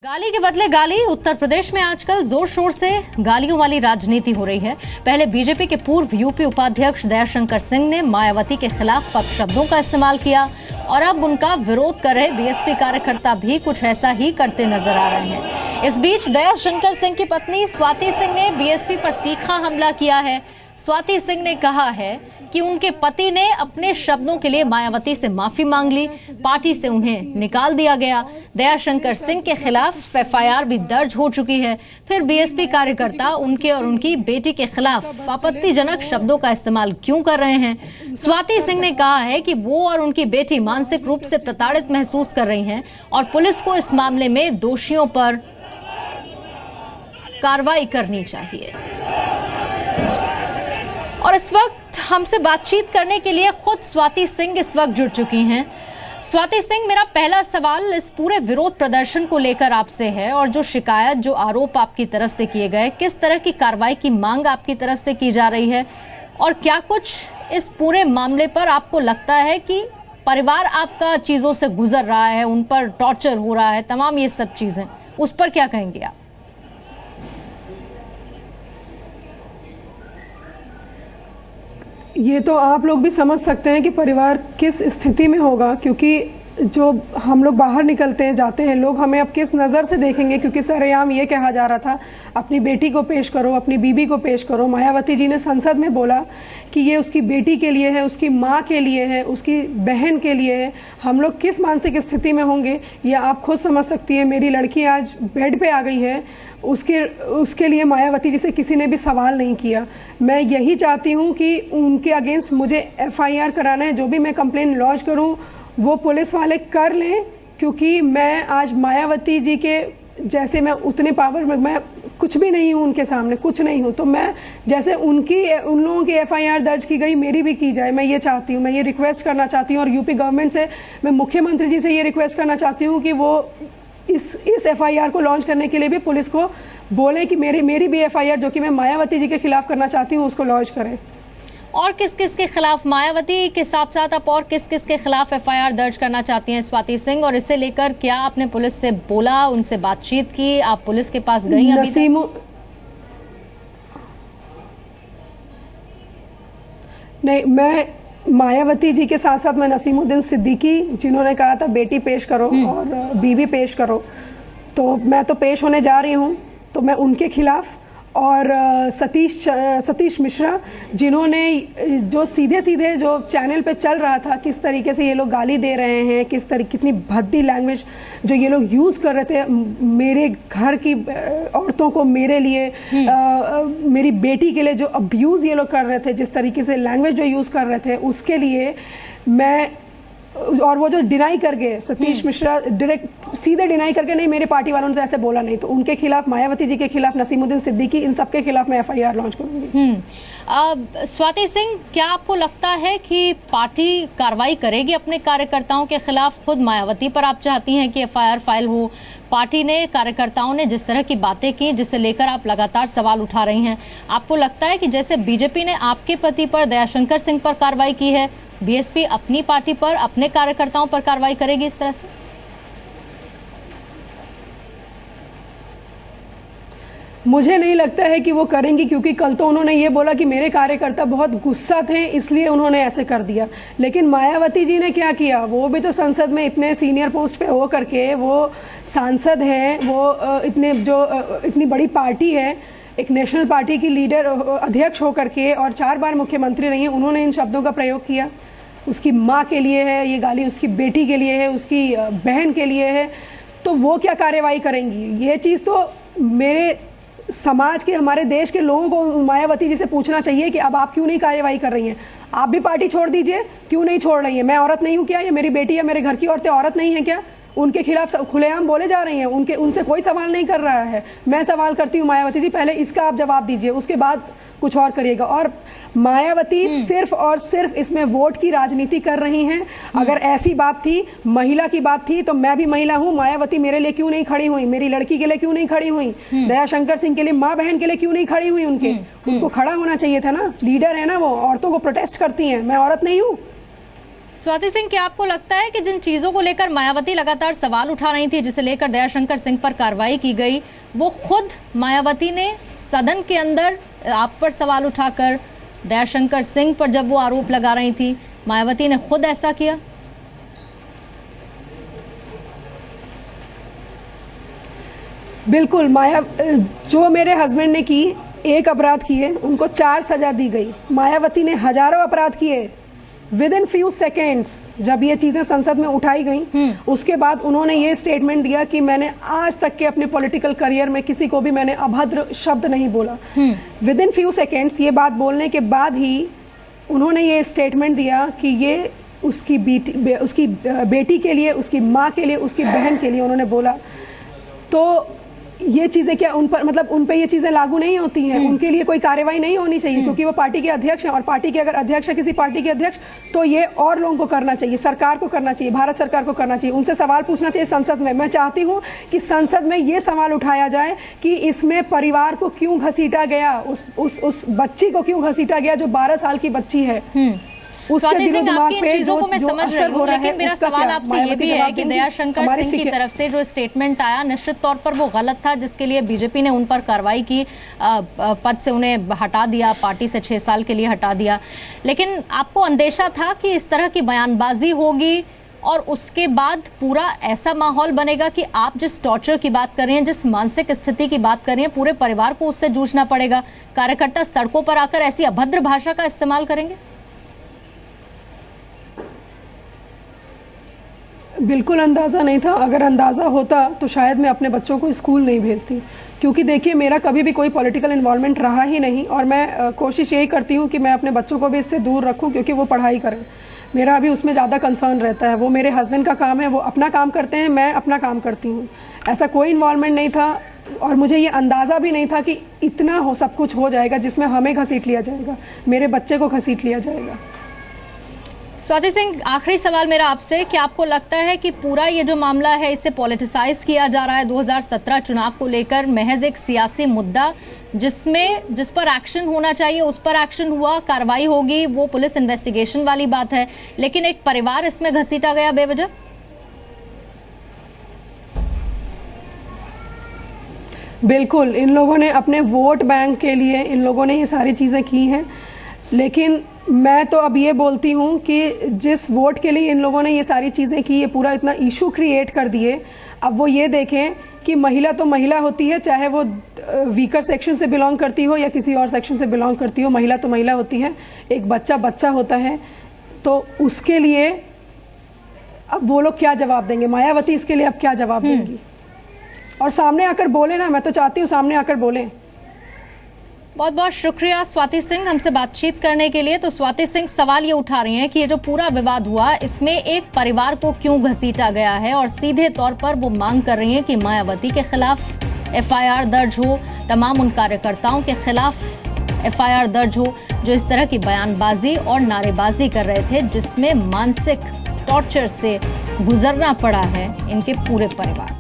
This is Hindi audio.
गाली के बदले गाली। उत्तर प्रदेश में आजकल जोर शोर से गालियों वाली राजनीति हो रही है। पहले बीजेपी के पूर्व यूपी उपाध्यक्ष दयाशंकर सिंह ने मायावती के खिलाफ अपशब्दों का इस्तेमाल किया और अब उनका विरोध कर रहे बीएसपी कार्यकर्ता भी कुछ ऐसा ही करते नजर आ रहे हैं। इस बीच दयाशंकर सिंह की पत्नी स्वाति सिंह ने बीएसपी पर तीखा हमला किया है। स्वाति सिंह ने कहा है कि उनके पति ने अपने शब्दों के लिए मायावती से माफी मांग ली, पार्टी से उन्हें निकाल दिया गया। दयाशंकर सिंह के खिलाफ एफआईआर भी दर्ज हो चुकी है। फिर बीएसपी कार्यकर्ता उनके और उनकी बेटी के खिलाफ आपत्तिजनक शब्दों का इस्तेमाल क्यों कर रहे हैं? स्वाति सिंह ने कहा है कि वो और उनकी बेटी मानसिक रूप से प्रताड़ित महसूस कर रही हैं और पुलिस को इस मामले में दोषियों पर कार्रवाई करनी चाहिए। और इस वक्त हमसे बातचीत करने के लिए खुद स्वाति सिंह इस वक्त जुड़ चुकी हैं। स्वाति सिंह, मेरा पहला सवाल इस पूरे विरोध प्रदर्शन को लेकर आपसे है और जो शिकायत, जो आरोप आपकी तरफ से किए गए, किस तरह की कार्रवाई की मांग आपकी तरफ से की जा रही है और क्या कुछ इस पूरे मामले पर आपको लगता है कि परिवार आपका चीज़ों से गुजर रहा है, उन पर टॉर्चर हो रहा है, तमाम ये सब चीज़ें, उस पर क्या कहेंगे आप? ये तो आप लोग भी समझ सकते हैं कि परिवार किस स्थिति में होगा, क्योंकि जो हम लोग बाहर निकलते हैं, जाते हैं, लोग हमें अब किस नज़र से देखेंगे, क्योंकि सरेआम ये कहा जा रहा था अपनी बेटी को पेश करो, अपनी बीबी को पेश करो। मायावती जी ने संसद में बोला कि ये उसकी बेटी के लिए है, उसकी माँ के लिए है, उसकी बहन के लिए है। हम लोग किस मानसिक स्थिति में होंगे ये आप खुद समझ सकती है। मेरी लड़की आज बेड पे आ गई है, उसके लिए मायावती जी से किसी ने भी सवाल नहीं किया। मैं यही चाहती हूँ कि उनके अगेंस्ट मुझे एफआईआर कराना है, जो भी मैं कंप्लेंट लॉन्च करूँ वो पुलिस वाले कर लें, क्योंकि मैं आज मायावती जी के जैसे मैं उतने पावर में मैं कुछ भी नहीं हूँ, उनके सामने कुछ नहीं हूँ। तो मैं जैसे उन लोगों की एफआईआर दर्ज की गई, मेरी भी की जाए। मैं ये चाहती हूँ, मैं ये रिक्वेस्ट करना चाहती हूँ और यूपी गवर्नमेंट से, मैं मुख्यमंत्री जी से ये रिक्वेस्ट करना चाहती हूँ कि वो इस एफआईआर को लॉन्च करने के लिए भी पुलिस को बोले कि मेरी भी एफआईआर जो कि मैं मायावती जी के खिलाफ करना चाहती हूँ उसको लॉन्च करें। और किस किस के खिलाफ, मायावती के साथ साथ आप और किस किस के खिलाफ एफआईआर दर्ज करना चाहती हैं स्वाति सिंह? और इसे लेकर क्या आपने पुलिस से बोला, उनसे बातचीत की, आप पुलिस के पास गई अभी तक? नहीं, मैं मायावती जी के साथ साथ मैं नसीमुद्दीन सिद्दीकी, जिन्होंने कहा था बेटी पेश करो और बीवी पेश करो, तो मैं तो पेश होने जा रही हूँ, तो मैं उनके खिलाफ, और सतीश मिश्रा, जिन्होंने जो सीधे जो चैनल पे चल रहा था, किस तरीके से ये लोग गाली दे रहे हैं, कितनी भद्दी लैंग्वेज जो ये लोग यूज़ कर रहे थे मेरे घर की औरतों को, मेरे लिए, मेरी बेटी के लिए जो अब्यूज़ ये लोग कर रहे थे, जिस तरीके से लैंग्वेज जो यूज़ कर रहे थे, उसके लिए मैं, और वो जो डिनाई कर गए सतीश मिश्रा, डायरेक्ट सीधे डिनाई करके, नहीं मेरे पार्टी वालों ने तो ऐसे बोला नहीं, तो उनके खिलाफ, मायावती जी के खिलाफ, नसीमुद्दीन सिद्दीकी, इन सब के खिलाफ मैं एफआईआर लॉन्च करूंगी। स्वाति सिंह, क्या आपको लगता है कि पार्टी कार्रवाई करेगी अपने कार्यकर्ताओं के खिलाफ? खुद मायावती पर आप चाहती हैं कि एफआईआर फाइल हो, पार्टी ने, कार्यकर्ताओं ने जिस तरह की बातें की, जिसे लेकर आप लगातार सवाल उठा रही हैं, आपको लगता है कि जैसे बीजेपी ने आपके पति पर, दयाशंकर सिंह पर कार्रवाई की है, बीएसपी अपनी पार्टी पर, अपने कार्यकर्ताओं पर कार्रवाई करेगी इस तरह से? मुझे नहीं लगता है कि वो करेंगी, क्योंकि कल तो उन्होंने ये बोला कि मेरे कार्यकर्ता बहुत गुस्सा थे इसलिए उन्होंने ऐसे कर दिया। लेकिन मायावती जी ने क्या किया? वो भी तो संसद में इतने सीनियर पोस्ट पे हो करके, वो सांसद हैं, वो इतनी बड़ी पार्टी है, एक नेशनल पार्टी की लीडर, अध्यक्ष हो करके, और 4 बार मुख्यमंत्री रही हैं, उन्होंने इन शब्दों का प्रयोग किया। उसकी माँ के लिए है ये गाली, उसकी बेटी के लिए है, उसकी बहन के लिए है, तो वो क्या कार्रवाई करेंगी? ये चीज़ तो मेरे समाज के, हमारे देश के लोगों को मायावती जी से पूछना चाहिए कि अब आप क्यों नहीं कार्रवाई कर रही हैं? आप भी पार्टी छोड़ दीजिए, क्यों नहीं छोड़ रही हैं? मैं औरत नहीं हूँ क्या? या मेरी बेटी या मेरे घर की औरतें औरत नहीं हैं क्या? उनके खिलाफ खुलेआम बोले जा रही हैं, उनसे कोई सवाल नहीं कर रहा है। मैं सवाल करती हूँ मायावती जी, पहले इसका आप जवाब दीजिए, उसके बाद कुछ और करिएगा। और मायावती सिर्फ और सिर्फ इसमें वोट की राजनीति कर रही हैं। अगर ऐसी बात थी, महिला की बात थी, तो मैं भी महिला हूँ, मायावती मेरे लिए क्यों नहीं खड़ी हुई? मेरी लड़की के लिए क्यों नहीं खड़ी हुई? दयाशंकर सिंह के लिए, माँ बहन के लिए क्यों नहीं खड़ी हुई? उनको खड़ा होना चाहिए था ना, लीडर है ना वो, औरतों को प्रोटेस्ट करती हैं। मैं औरत नहीं हूँ? स्वाति सिंह, क्या आपको लगता है कि जिन चीजों को लेकर मायावती लगातार सवाल उठा रही थी, जिसे लेकर दयाशंकर सिंह पर कार्रवाई की गई, वो खुद मायावती ने सदन के अंदर आप पर सवाल उठाकर दयाशंकर सिंह पर जब वो आरोप लगा रही थी, मायावती ने खुद ऐसा किया? बिल्कुल। जो मेरे हस्बैंड ने की, एक अपराध किए, उनको 4 सजा दी गई। मायावती ने हजारों अपराध किए। विद इन फ्यू सेकेंड्स जब ये चीज़ें संसद में उठाई गई, उसके बाद उन्होंने ये स्टेटमेंट दिया कि मैंने आज तक के अपने पॉलिटिकल करियर में किसी को भी मैंने अभद्र शब्द नहीं बोला। विद इन फ्यू सेकेंड्स ये बात बोलने के बाद ही उन्होंने ये स्टेटमेंट दिया कि ये उसकी बेटी के लिए, उसकी माँ के लिए, उसकी बहन के लिए उन्होंने बोला। तो ये चीज़ें क्या उन पर, मतलब उन पे ये चीज़ें लागू नहीं होती हैं? उनके लिए कोई कार्रवाई नहीं होनी चाहिए क्योंकि वो पार्टी के अध्यक्ष हैं, और पार्टी के अगर अध्यक्ष है किसी पार्टी के अध्यक्ष, तो ये और लोगों को करना चाहिए, सरकार को करना चाहिए, भारत सरकार को करना चाहिए, उनसे सवाल पूछना चाहिए संसद में। मैं चाहती हूँ कि संसद में ये सवाल उठाया जाए कि इसमें परिवार को क्यों घसीटा गया, उस बच्ची को क्यों घसीटा गया जो 12 साल की बच्ची है। स्वाति सिंह, आपकी इन चीजों को मैं समझ रही हूँ, लेकिन मेरा सवाल आपसे ये भी है कि दयाशंकर सिंह की तरफ से जो स्टेटमेंट आया, निश्चित तौर पर वो गलत था, जिसके लिए बीजेपी ने उन पर कार्रवाई की, पद से उन्हें हटा दिया, पार्टी से 6 साल के लिए हटा दिया। लेकिन आपको अंदेशा था कि इस तरह की बयानबाजी होगी और उसके बाद पूरा ऐसा माहौल बनेगा कि आप जिस टॉर्चर की बात कर रही हैं, जिस मानसिक स्थिति की बात कर रही हैं, पूरे परिवार को उससे जूझना पड़ेगा, कार्यकर्ता सड़कों पर आकर ऐसी अभद्र भाषा का इस्तेमाल करेंगे? बिल्कुल अंदाज़ा नहीं था। अगर अंदाज़ा होता तो शायद मैं अपने बच्चों को स्कूल नहीं भेजती, क्योंकि देखिए मेरा कभी भी कोई पॉलिटिकल इन्वॉल्वमेंट रहा ही नहीं, और मैं कोशिश यही करती हूँ कि मैं अपने बच्चों को भी इससे दूर रखूँ क्योंकि वो पढ़ाई करें। मेरा अभी उसमें ज़्यादा कंसर्न रहता है। वो मेरे हस्बैंड का काम है, वो अपना काम करते हैं, मैं अपना काम करती हूँ। ऐसा कोई इन्वॉल्वमेंट नहीं था, और मुझे ये अंदाज़ा भी नहीं था कि इतना सब कुछ हो जाएगा जिसमें हमें घसीट लिया जाएगा, मेरे बच्चे को घसीट लिया जाएगा। स्वाति सिंह, आखिरी सवाल मेरा आपसे, क्या आपको लगता है कि पूरा ये जो मामला है इसे पॉलिटिसाइज किया जा रहा है 2017 चुनाव को लेकर, महज एक सियासी मुद्दा जिस पर एक्शन होना चाहिए उस पर एक्शन हुआ, कार्रवाई होगी, वो पुलिस इन्वेस्टिगेशन वाली बात है, लेकिन एक परिवार इसमें घसीटा गया बेवजह? बिल्कुल, इन लोगों ने अपने वोट बैंक के लिए इन लोगों ने ये सारी चीज़ें की हैं, लेकिन मैं तो अब ये बोलती हूँ कि जिस वोट के लिए इन लोगों ने ये सारी चीज़ें की, ये पूरा इतना इशू क्रिएट कर दिए, अब वो ये देखें कि महिला तो महिला होती है, चाहे वो वीकर सेक्शन से बिलोंग करती हो या किसी और सेक्शन से बिलोंग करती हो, महिला तो महिला होती है, एक बच्चा बच्चा होता है। तो उसके लिए अब वो लोग क्या जवाब देंगे? मायावती इसके लिए अब क्या जवाब देंगी? और सामने आकर बोले ना, मैं तो चाहती हूँ सामने आकर बोलें। बहुत बहुत शुक्रिया स्वाति सिंह हमसे बातचीत करने के लिए। तो स्वाति सिंह सवाल ये उठा रही हैं कि ये जो पूरा विवाद हुआ इसमें एक परिवार को क्यों घसीटा गया है, और सीधे तौर पर वो मांग कर रही हैं कि मायावती के खिलाफ FIR दर्ज हो, तमाम उन कार्यकर्ताओं के खिलाफ FIR दर्ज हो जो इस तरह की बयानबाजी और नारेबाजी कर रहे थे, जिसमें मानसिक टॉर्चर से गुजरना पड़ा है इनके पूरे परिवार।